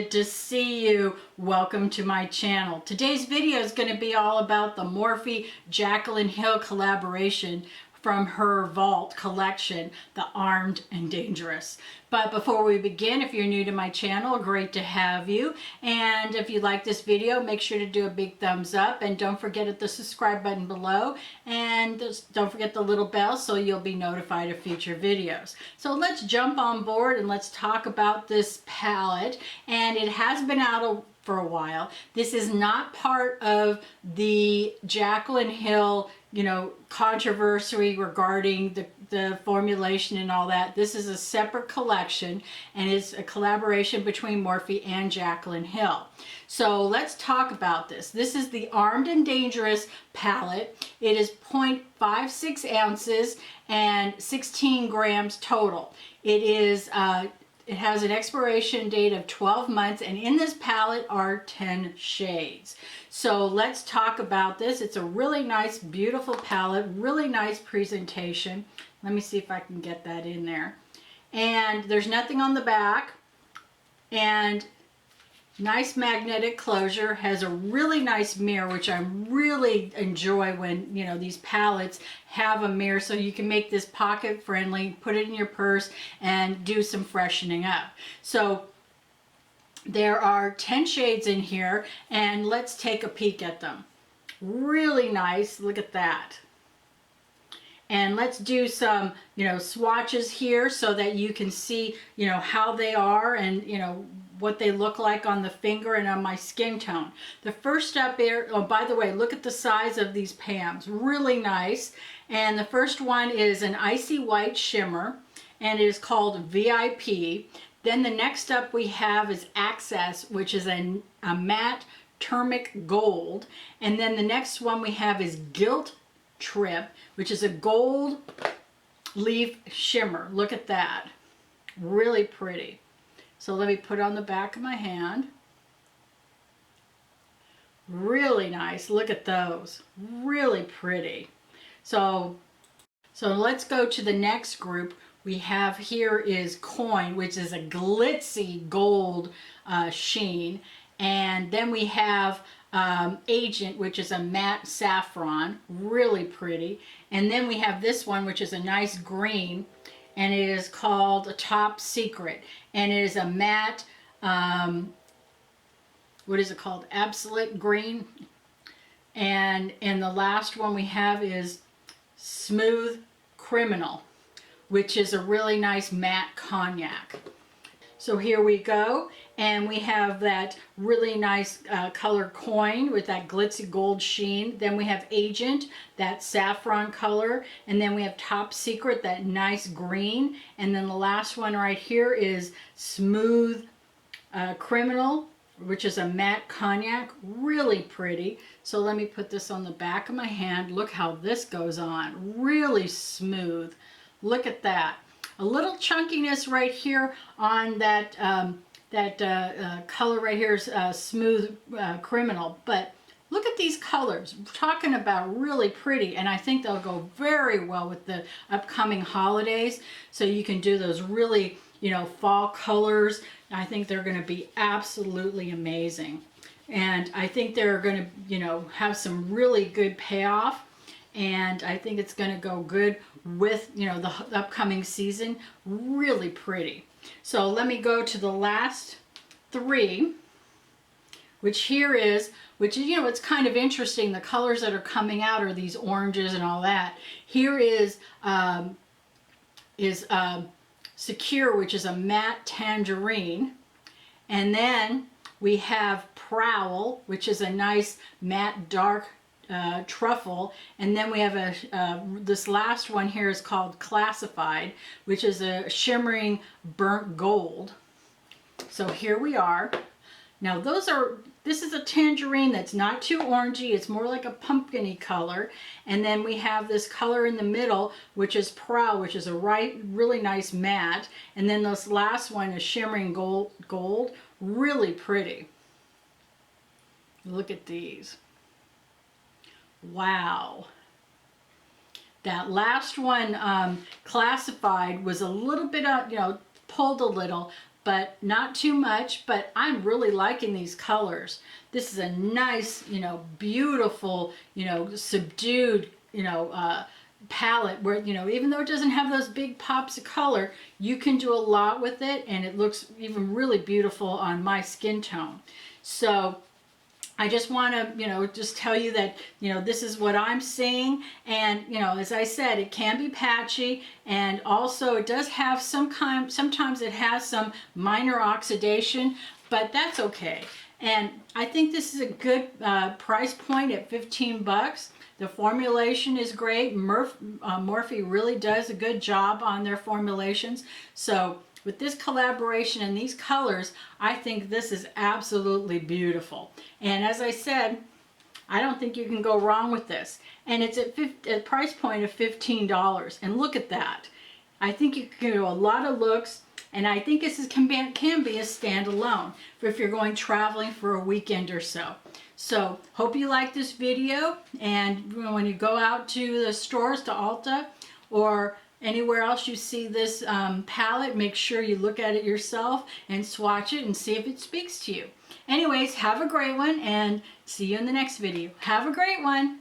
good to see you. Welcome to my channel. Today's video is going to be all about the Morphe Jaclyn Hill collaboration from her Vault collection, the Armed and Dangerous. But before we begin, if you're new to my channel, great to have you. And if you like this video, make sure to do a big thumbs up, and don't forget at the subscribe button below, and don't forget the little bell so you'll be notified of future videos. So let's jump on board and let's talk about this palette. And it has been out for a while. This is not part of the Jaclyn Hill, controversy regarding the formulation and all that. This is a separate collection, and it's a collaboration between Morphe and Jaclyn Hill. So let's talk about this. This is the Armed and Dangerous palette. It is 0.56 ounces and 16 grams total. It has an expiration date of 12 months, and in this palette are 10 shades. So let's talk about this. It's a really nice, beautiful palette, really nice presentation. Let me see if I can get that in there. And there's nothing on the back, and nice magnetic closure, has a really nice mirror, which I really enjoy when, these palettes have a mirror, so you can make this pocket friendly, put it in your purse, and do some freshening up. So there are 10 shades in here, and let's take a peek at them. Really nice, look at that. And let's do some, swatches here so that you can see, how they are and, what they look like on the finger and on my skin tone. The first step here, oh, by the way, look at the size of these pans, really nice. And the first one is an icy white shimmer, and it is called VIP. Then the next up we have is Access, which is a matte turmeric gold. And then the next one we have is Gilt Trip, which is a gold leaf shimmer. Look at that, really pretty. So let me put it on the back of my hand. Really nice, look at those, really pretty. So let's go to the next group. We have here is Coin, which is a glitzy gold sheen. And then we have Agent, which is a matte saffron, really pretty. And then we have this one, which is a nice green, and it is called a Top Secret, and it is a matte, what is it called? Absolute green. And the last one we have is Smooth Criminal, which is a really nice matte cognac. So here we go, and we have that really nice color Coin with that glitzy gold sheen. Then we have Agent, that saffron color, and then we have Top Secret, that nice green. And then the last one right here is Smooth Criminal, which is a matte cognac, really pretty. So let me put this on the back of my hand. Look how this goes on, really smooth. Look at that. A little chunkiness right here on that color right here is Smooth Criminal, but look at these colors. We're talking about really pretty, and I think they'll go very well with the upcoming holidays. So you can do those really, fall colors. I think they're going to be absolutely amazing, and I think they're going to, have some really good payoff. And I think it's going to go good with, the upcoming season. Really pretty. So let me go to the last three, which is, it's kind of interesting. The colors that are coming out are these oranges and all that. Here is Secure, which is a matte tangerine. And then we have Prowl, which is a nice matte dark truffle. And then we have this last one here is called Classified, which is a shimmering burnt gold. So here we are. Now this is a tangerine that's not too orangey, it's more like a pumpkin-y color. And then we have this color in the middle, which is Prowl, which is a really nice matte. And then this last one is shimmering gold, really pretty. Look at these. Wow. That last one, Classified, was a little bit, pulled a little, but not too much. But I'm really liking these colors. This is a nice, you know, beautiful, you know, subdued, you know, palette where, you know, even though it doesn't have those big pops of color, you can do a lot with it, and it looks even really beautiful on my skin tone. So I just want to, you know, just tell you that, you know, this is what I'm seeing. And, you know, as I said, it can be patchy, and also it does have sometimes it has some minor oxidation, but that's okay. And I think this is a good price point at 15 bucks. The formulation is great. Morphe really does a good job on their formulations. So with this collaboration and these colors, I think this is absolutely beautiful. And as I said, I don't think you can go wrong with this. And it's at a price point of $15. And look at that. I think you can do a lot of looks. And I think this can be a standalone for if you're going traveling for a weekend or so. So hope you like this video, and when you go out to the stores, to Ulta or anywhere else you see this palette, make sure you look at it yourself and swatch it and see if it speaks to you. Anyways, have a great one, and see you in the next video. Have a great one.